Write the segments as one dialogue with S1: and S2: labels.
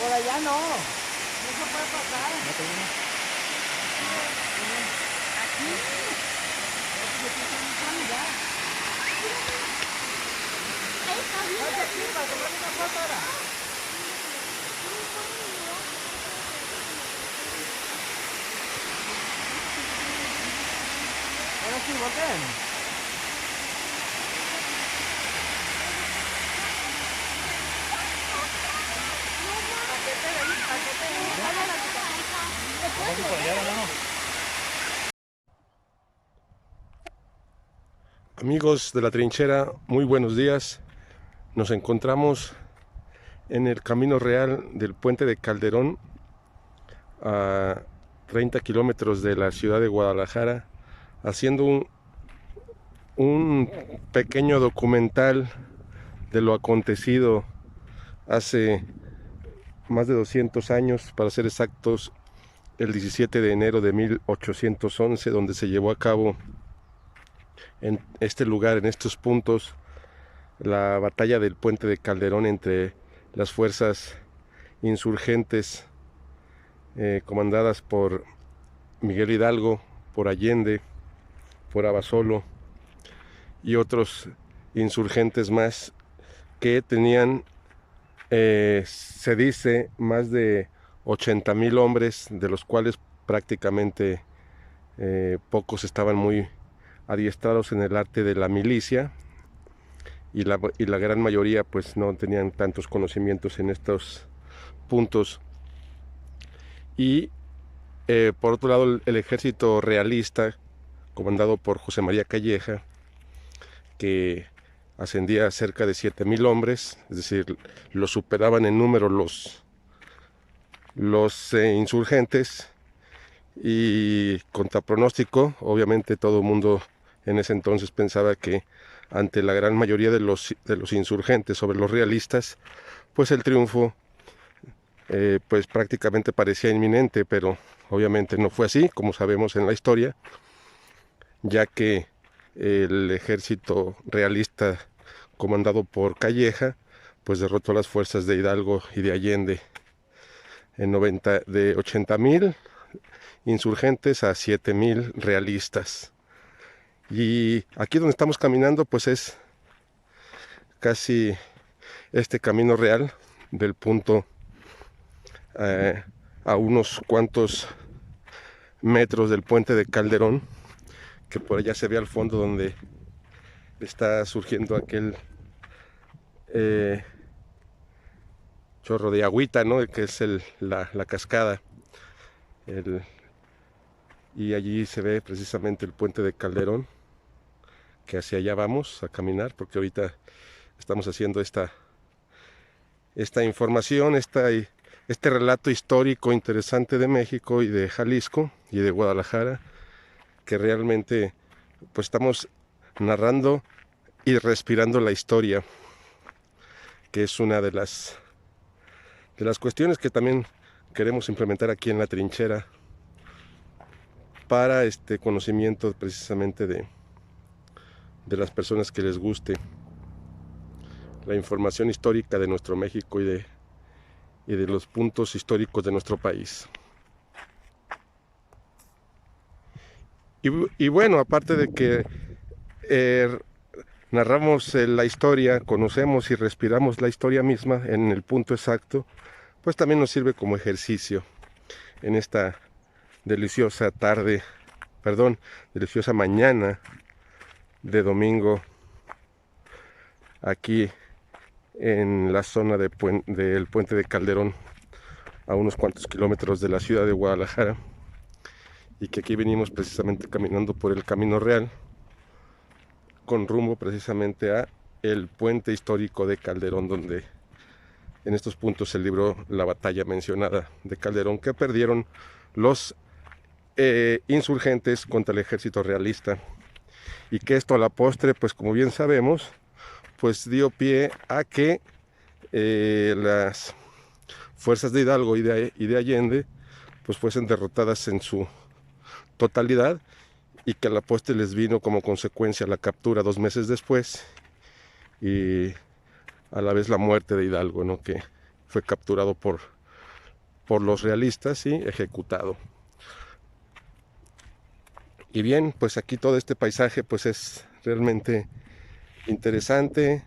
S1: Por allá no. No se puede pasar.
S2: ¿No te viene?
S1: Aquí. Oye, aquí para tomar una foto ahora. Ahora sí, volteen.
S2: Vamos por allá, hermano.
S3: Amigos de la trinchera, muy buenos días. Nos encontramos en el camino real del puente de Calderón, a 30 kilómetros de la ciudad de Guadalajara, haciendo un pequeño documental de lo acontecido hace más de 200 años, para ser exactos, el 17 de enero de 1811, donde se llevó a cabo en este lugar, en estos puntos, la batalla del puente de Calderón entre las fuerzas insurgentes comandadas por Miguel Hidalgo, por Allende, por Abasolo y otros insurgentes más que tenían, se dice, más de 80,000 hombres, de los cuales prácticamente pocos estaban muy adiestrados en el arte de la milicia, y la gran mayoría pues no tenían tantos conocimientos en estos puntos. Y por otro lado, el ejército realista, comandado por José María Calleja, que ascendía a cerca de 7,000 hombres, es decir, lo superaban en número los insurgentes, y contra pronóstico, obviamente todo el mundo en ese entonces pensaba que ante la gran mayoría de los insurgentes sobre los realistas, pues el triunfo pues prácticamente parecía inminente, pero obviamente no fue así, como sabemos en la historia, ya que el ejército realista comandado por Calleja pues derrotó a las fuerzas de Hidalgo y de Allende de 80,000 insurgentes a 7,000 realistas. Y aquí donde estamos caminando pues es casi este camino real del punto, a unos cuantos metros del puente de Calderón, que por allá se ve al fondo donde está surgiendo aquel chorro de agüita, ¿no? Que es la cascada. Y allí se ve precisamente el puente de Calderón, que hacia allá vamos a caminar, porque ahorita estamos haciendo esta información, este relato histórico interesante de México y de Jalisco y de Guadalajara, que realmente pues estamos narrando y respirando la historia, que es una de las cuestiones que también queremos implementar aquí en la trinchera, para este conocimiento precisamente de las personas que les guste la información histórica de nuestro México y de los puntos históricos de nuestro país. Y bueno, aparte de que narramos la historia, conocemos y respiramos la historia misma en el punto exacto, pues también nos sirve como ejercicio en esta deliciosa mañana de domingo, aquí en la zona del puente de Calderón, a unos cuantos kilómetros de la ciudad de Guadalajara, y que aquí venimos precisamente caminando por el camino real, con rumbo precisamente a el puente histórico de Calderón, donde en estos puntos se libró la batalla mencionada de Calderón, que perdieron los insurgentes contra el ejército realista, y que esto a la postre, pues como bien sabemos, pues dio pie a que las fuerzas de Hidalgo y de Allende pues fuesen derrotadas en su totalidad, y que a la postre les vino como consecuencia la captura 2 meses después, y a la vez la muerte de Hidalgo, ¿no? Que fue capturado por por los realistas y ejecutado. Y bien, pues aquí todo este paisaje pues es realmente interesante,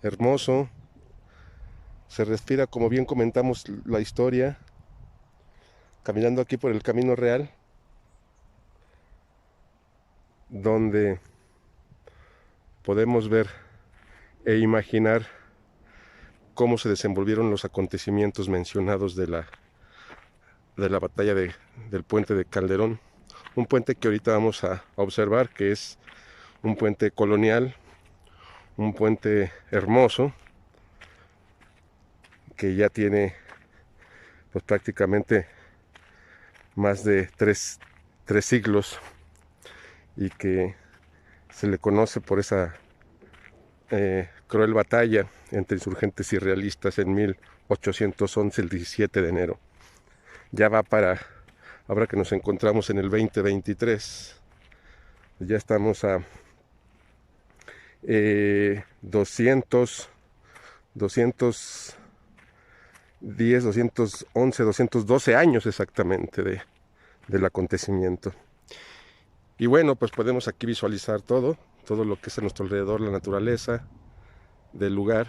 S3: hermoso. Se respira, como bien comentamos, la historia, caminando aquí por el Camino Real, donde podemos ver e imaginar cómo se desenvolvieron los acontecimientos mencionados de la batalla del puente de Calderón. Un puente que ahorita vamos a observar, que es un puente colonial, un puente hermoso, que ya tiene pues prácticamente más de tres siglos, y que se le conoce por esa cruel batalla entre insurgentes y realistas en 1811, el 17 de enero. Ya va para, ahora que nos encontramos en el 2023, ya estamos a 210, 211, 212 años exactamente del acontecimiento. Y bueno, pues podemos aquí visualizar todo lo que es a nuestro alrededor, la naturaleza del lugar,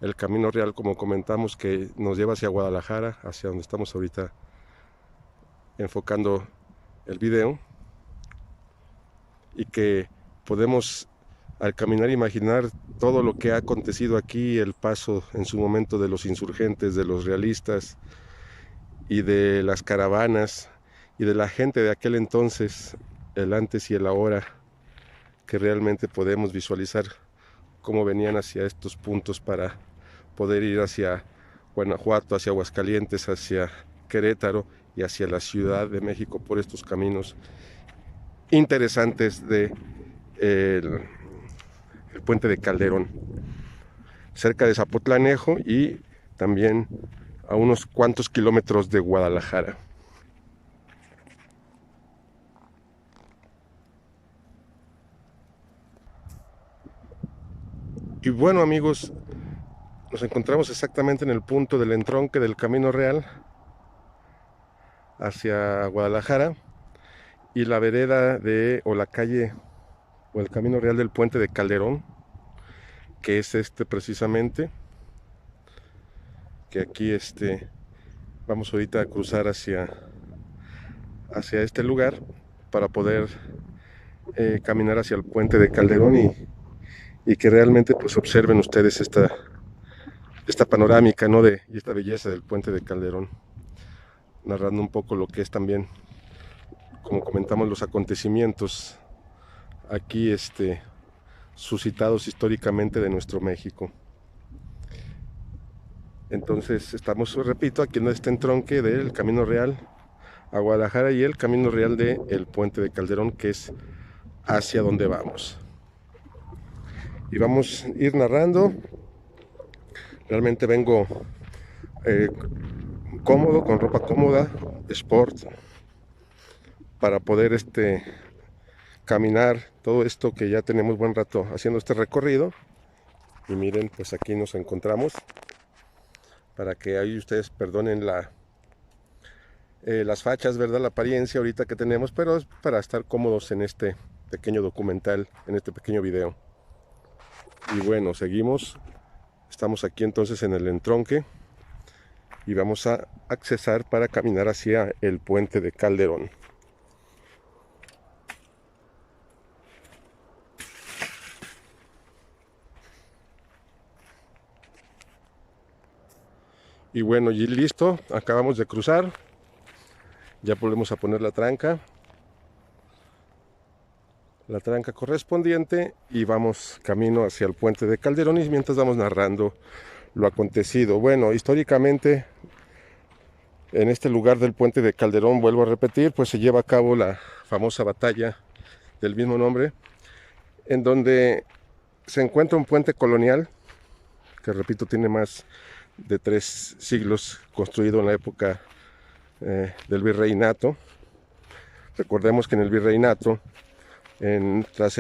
S3: el Camino Real, como comentamos, que nos lleva hacia Guadalajara, hacia donde estamos ahorita enfocando el video, y que podemos al caminar imaginar todo lo que ha acontecido aquí, el paso en su momento de los insurgentes, de los realistas y de las caravanas y de la gente de aquel entonces, el antes y el ahora, que realmente podemos visualizar cómo venían hacia estos puntos para poder ir hacia Guanajuato, hacia Aguascalientes, hacia Querétaro y hacia la Ciudad de México por estos caminos interesantes de el puente de Calderón, cerca de Zapotlanejo y también a unos cuantos kilómetros de Guadalajara. Y bueno, amigos, nos encontramos exactamente en el punto del entronque del Camino Real hacia Guadalajara y la vereda o la calle o el Camino Real del puente de Calderón, que es precisamente, que aquí vamos ahorita a cruzar hacia este lugar para poder caminar hacia el puente de Calderón y que realmente pues observen ustedes esta panorámica, ¿no? Y esta belleza del puente de Calderón, narrando un poco lo que es también, como comentamos, los acontecimientos aquí suscitados históricamente de nuestro México. Entonces estamos, repito, aquí en este entronque del Camino Real a Guadalajara y el Camino Real del puente de Calderón, que es hacia donde vamos. Y vamos a ir narrando. Realmente vengo cómodo, con ropa cómoda, sport, para poder caminar todo esto que ya tenemos buen rato haciendo este recorrido. Y miren, pues aquí nos encontramos, para que ahí ustedes perdonen las fachas, ¿verdad? La apariencia ahorita que tenemos, pero es para estar cómodos en este pequeño documental, en este pequeño video. Y bueno, seguimos. Estamos aquí entonces en el entronque y vamos a accesar para caminar hacia el puente de Calderón. Y bueno, y listo, acabamos de cruzar. Ya volvemos a poner la tranca correspondiente y vamos camino hacia el puente de Calderón, y mientras vamos narrando lo acontecido. Bueno, históricamente en este lugar del puente de Calderón, vuelvo a repetir, pues se lleva a cabo la famosa batalla del mismo nombre, en donde se encuentra un puente colonial que, repito, tiene más de 3 siglos, construido en la época del virreinato. Recordemos que en el virreinato, tras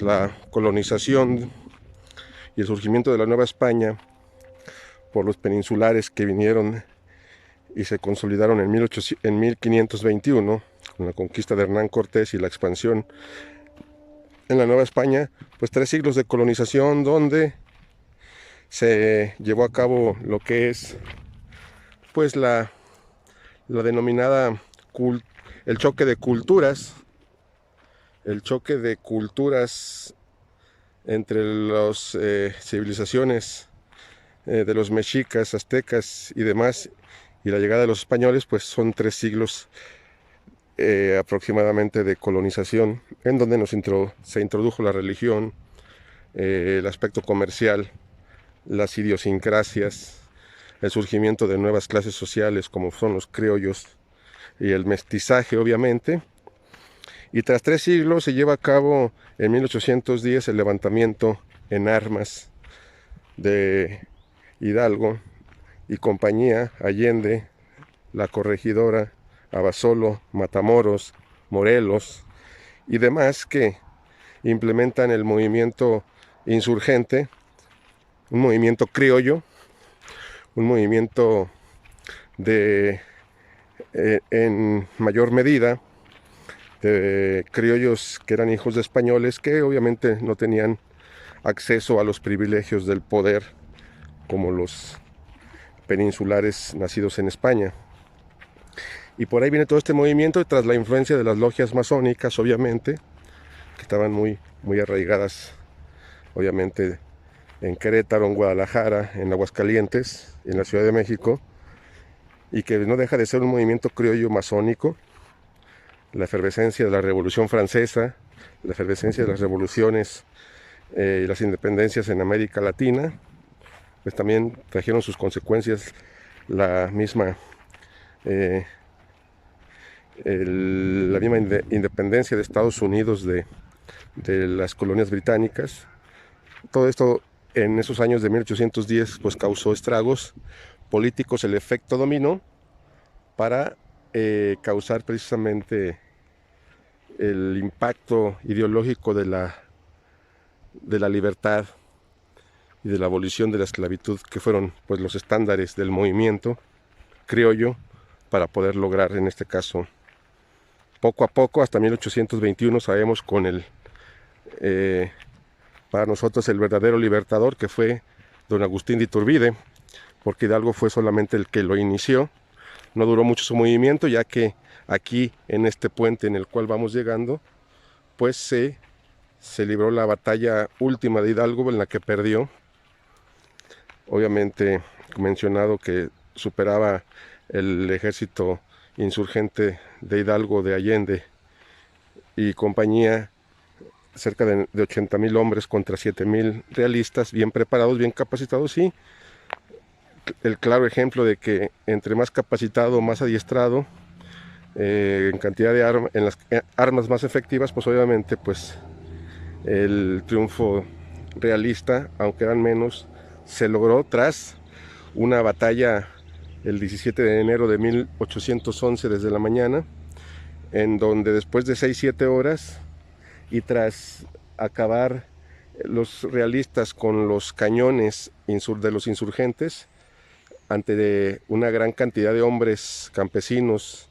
S3: la colonización y el surgimiento de la Nueva España, por los peninsulares que vinieron y se consolidaron en 1521 con la conquista de Hernán Cortés y la expansión en la Nueva España, pues 3 siglos de colonización donde se llevó a cabo lo que es pues la denominada el choque de culturas, entre las civilizaciones de los mexicas, aztecas y demás, y la llegada de los españoles, pues son 3 siglos aproximadamente de colonización, en donde se introdujo la religión, el aspecto comercial, las idiosincrasias, el surgimiento de nuevas clases sociales como son los criollos y el mestizaje, obviamente. Y tras 3 siglos se lleva a cabo en 1810 el levantamiento en armas de Hidalgo y compañía, Allende, La Corregidora, Abasolo, Matamoros, Morelos y demás, que implementan el movimiento insurgente, un movimiento criollo, un movimiento en mayor medida de criollos que eran hijos de españoles, que obviamente no tenían acceso a los privilegios del poder como los peninsulares nacidos en España. Y por ahí viene todo este movimiento, tras la influencia de las logias masónicas, obviamente, que estaban muy arraigadas, obviamente, en Querétaro, en Guadalajara, en Aguascalientes, en la Ciudad de México, y que no deja de ser un movimiento criollo masónico. La efervescencia de la Revolución Francesa, la efervescencia de las revoluciones y las independencias en América Latina, pues también trajeron sus consecuencias. La misma independencia de Estados Unidos de las colonias británicas. Todo esto en esos años de 1810 pues causó estragos políticos, el efecto dominó, para causar precisamente el impacto ideológico de la libertad y de la abolición de la esclavitud, que fueron pues los estándares del movimiento criollo, para poder lograr, en este caso, poco a poco, hasta 1821, sabemos, con para nosotros el verdadero libertador, que fue don Agustín de Iturbide, porque Hidalgo fue solamente el que lo inició. No duró mucho su movimiento, ya que aquí, en este puente en el cual vamos llegando, pues se libró la última de Hidalgo, en la que perdió. Obviamente, mencionado que superaba el ejército insurgente de Hidalgo, de Allende y compañía, cerca de 80,000 hombres contra 7,000 realistas, bien preparados, bien capacitados, y el claro ejemplo de que entre más capacitado, más adiestrado, en cantidad de en las armas más efectivas, pues obviamente pues el triunfo realista, aunque eran menos, se logró tras una batalla el 17 de enero de 1811 desde la mañana, en donde después de 6-7 horas y tras acabar los realistas con los cañones de los insurgentes, ante una gran cantidad de hombres campesinos,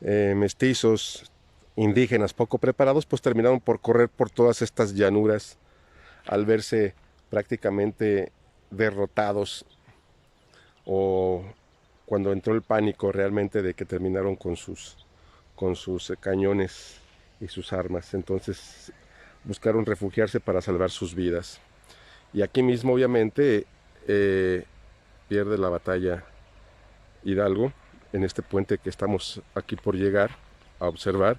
S3: mestizos, indígenas poco preparados, pues terminaron por correr por todas estas llanuras al verse prácticamente derrotados, o cuando entró el pánico realmente de que terminaron con sus cañones y sus armas. Entonces buscaron refugiarse para salvar sus vidas. Y aquí mismo obviamente pierde la batalla Hidalgo, en este puente que estamos aquí por llegar a observar.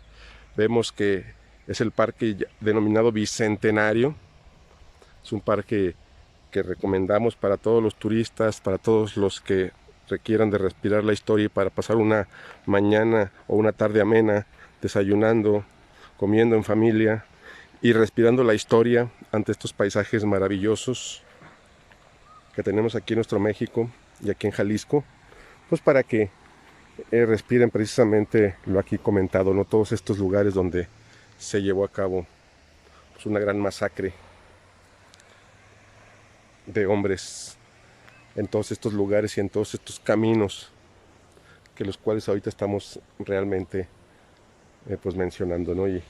S3: Vemos que es el parque denominado Bicentenario. Es un parque que recomendamos para todos los turistas, para todos los que requieran de respirar la historia y para pasar una mañana o una tarde amena, desayunando, comiendo en familia y respirando la historia ante estos paisajes maravillosos que tenemos aquí en nuestro México y aquí en Jalisco, pues para que respiren precisamente lo aquí comentado, ¿no? Todos estos lugares donde se llevó a cabo pues una gran masacre de hombres en todos estos lugares y en todos estos caminos que los cuales ahorita estamos realmente pues mencionando, ¿no? Y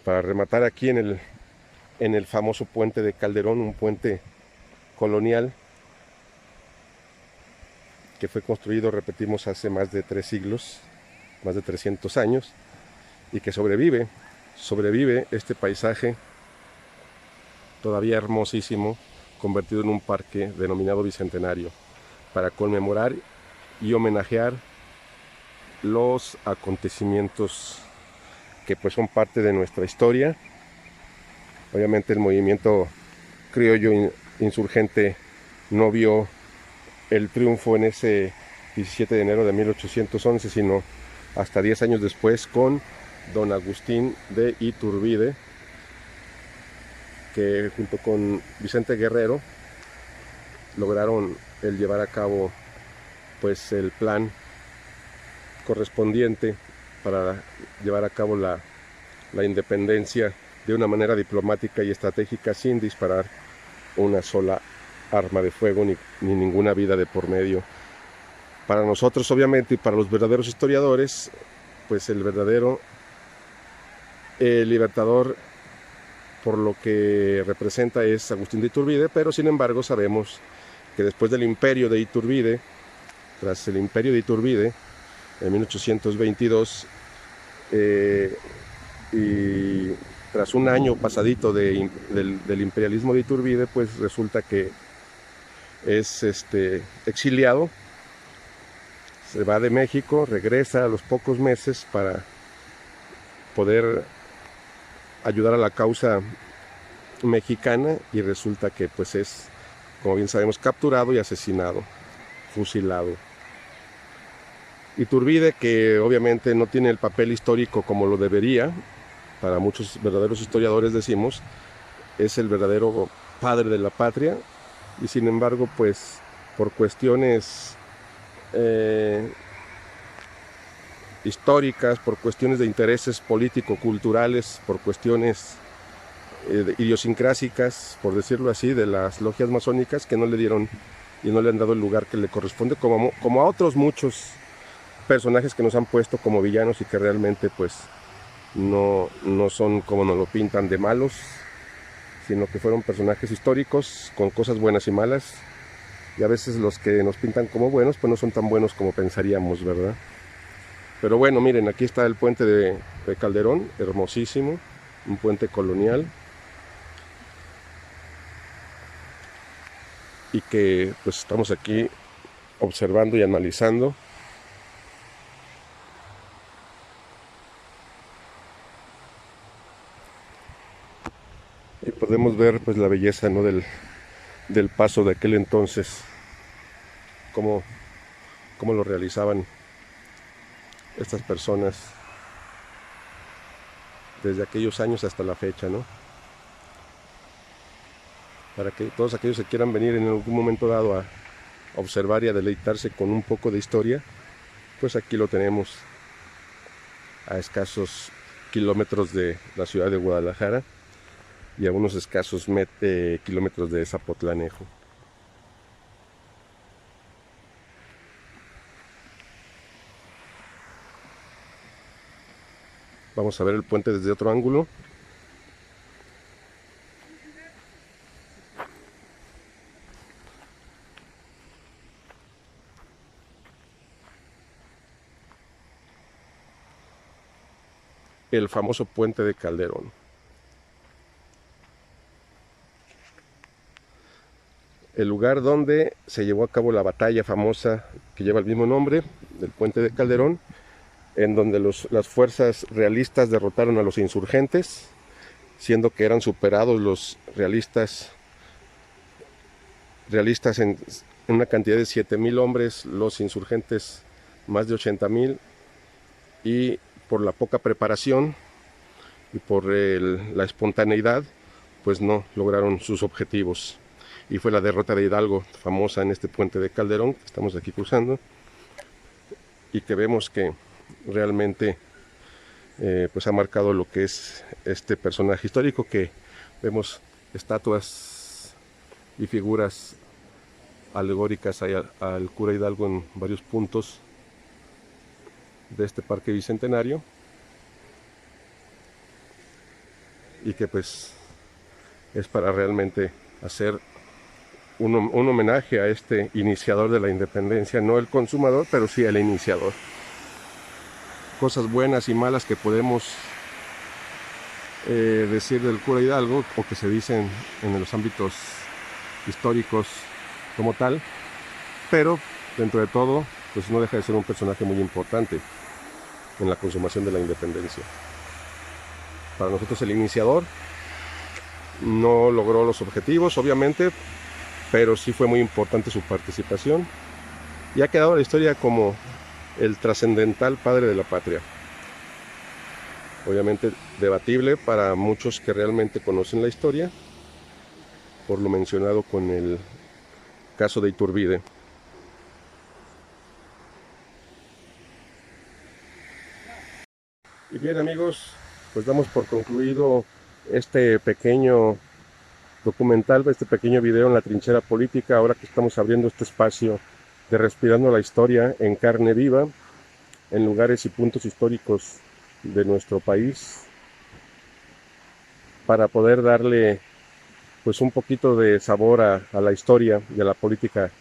S3: para rematar aquí en el famoso puente de Calderón, un puente colonial que fue construido, repetimos, hace más de 3 siglos, más de 300 años, y que sobrevive este paisaje todavía hermosísimo, convertido en un parque denominado Bicentenario, para conmemorar y homenajear los acontecimientos que pues son parte de nuestra historia. Obviamente el movimiento criollo insurgente no vio el triunfo en ese 17 de enero de 1811, sino hasta 10 años después con don Agustín de Iturbide, que junto con Vicente Guerrero lograron el llevar a cabo pues el plan correspondiente para llevar a cabo la independencia de una manera diplomática y estratégica, sin disparar una sola arma de fuego ni ninguna vida de por medio. Para nosotros, obviamente, y para los verdaderos historiadores, pues el verdadero libertador por lo que representa es Agustín de Iturbide, pero sin embargo sabemos que después del imperio de Iturbide, tras el imperio de Iturbide, en 1822, y tras un año pasadito del imperialismo de Iturbide, pues resulta que es exiliado, se va de México, regresa a los pocos meses para poder ayudar a la causa mexicana, y resulta que pues es, como bien sabemos, capturado y asesinado, fusilado. Iturbide, que obviamente no tiene el papel histórico como lo debería, para muchos verdaderos historiadores decimos, es el verdadero padre de la patria, y sin embargo pues por cuestiones históricas, por cuestiones de intereses político-culturales, por cuestiones idiosincrásicas, por decirlo así, de las logias masónicas, que no le dieron y no le han dado el lugar que le corresponde, como a otros muchos personajes que nos han puesto como villanos y que realmente pues no son como nos lo pintan de malos, sino que fueron personajes históricos con cosas buenas y malas, y a veces los que nos pintan como buenos pues no son tan buenos como pensaríamos, ¿verdad? Pero bueno, miren, aquí está el puente de Calderón, hermosísimo, un puente colonial, y que pues estamos aquí observando y analizando. Y podemos ver pues la belleza, ¿no?, del paso de aquel entonces, cómo lo realizaban estas personas desde aquellos años hasta la fecha, ¿no? Para que todos aquellos que quieran venir en algún momento dado a observar y a deleitarse con un poco de historia, pues aquí lo tenemos, a escasos kilómetros de la ciudad de Guadalajara y a unos escasos kilómetros de Zapotlanejo. Vamos a ver el puente desde otro ángulo. El famoso puente de Calderón. El lugar donde se llevó a cabo la batalla famosa que lleva el mismo nombre, del puente de Calderón, en donde las fuerzas realistas derrotaron a los insurgentes, siendo que eran superados los realistas en una cantidad de 7,000 hombres, los insurgentes más de 80,000, y por la poca preparación y por la espontaneidad, pues no lograron sus objetivos. Y fue la derrota de Hidalgo, famosa en este puente de Calderón, que estamos aquí cruzando, y que vemos que realmente pues ha marcado lo que es este personaje histórico, que vemos estatuas y figuras alegóricas al cura Hidalgo en varios puntos de este parque bicentenario, y que pues es para realmente hacer un homenaje a este iniciador de la independencia, no el consumador, pero sí el iniciador. Cosas buenas y malas que podemos decir del cura Hidalgo, o que se dicen en los ámbitos históricos como tal, pero dentro de todo pues no deja de ser un personaje muy importante en la consumación de la independencia. Para nosotros el iniciador no logró los objetivos, obviamente, pero sí fue muy importante su participación y ha quedado la historia como el trascendental padre de la patria. Obviamente debatible para muchos que realmente conocen la historia, por lo mencionado con el caso de Iturbide. Y bien, amigos, pues damos por concluido este pequeño documental, este pequeño video en la trinchera política, ahora que estamos abriendo este espacio de Respirando la Historia en carne viva, en lugares y puntos históricos de nuestro país, para poder darle pues un poquito de sabor a la historia y a la política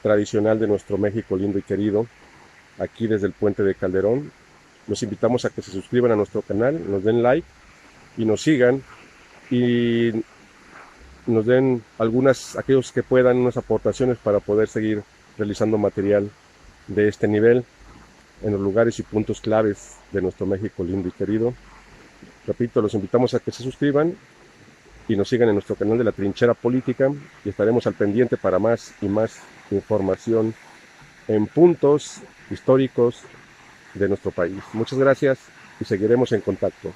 S3: tradicional de nuestro México lindo y querido, aquí desde el Puente de Calderón. Los invitamos a que se suscriban a nuestro canal, nos den like y nos sigan, y nos den aquellos que puedan, unas aportaciones para poder seguir realizando material de este nivel en los lugares y puntos claves de nuestro México lindo y querido. Repito, los invitamos a que se suscriban y nos sigan en nuestro canal de La Trinchera Política, y estaremos al pendiente para más y más información en puntos históricos de nuestro país. Muchas gracias y seguiremos en contacto.